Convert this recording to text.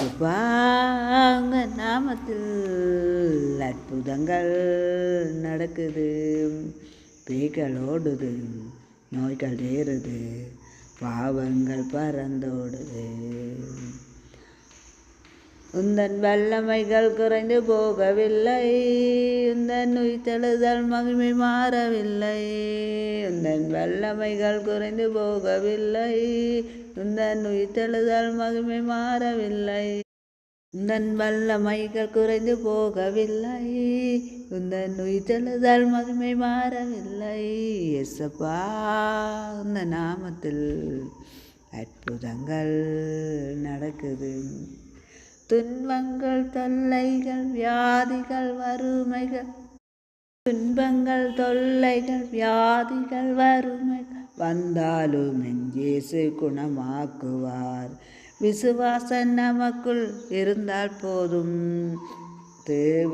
இயேசுவாங்க நாமத்தில் அற்புதங்கள் நடக்குது. பேய்கள் ஓடுது, நோய்கள் ஏறுது, பாவங்கள் பறந்தோடுது. உந்தன் வல்லமைகள் குறைந்து போகவில்லை, உந்தன் உயிர்த்தெழுதல் மகிமை மாறவில்லை. உந்தன் வல்லமைகள் குறைந்து போகவில்லை, உந்தன் உயிர்த்தெழுதல் மகிமை மாறவில்லை. உந்தன் வல்லமைகள் குறைந்து போகவில்லை, உந்தன் உயிர்த்தெழுதல் மகிமை மாறவில்லை. இயேசப்பா உந்த நாமத்தில் அற்புதங்கள் நடக்குது. துன்பங்கள் தொல்லைகள் வியாதிகள் வறுமைகள், துன்பங்கள் தொல்லைகள் வியாதிகள் வறுமைகள் வந்தாலும் என் இயேசு குணமாக்குவார். விசுவாசம் நமக்குள் இருந்தால் போதும். தேவ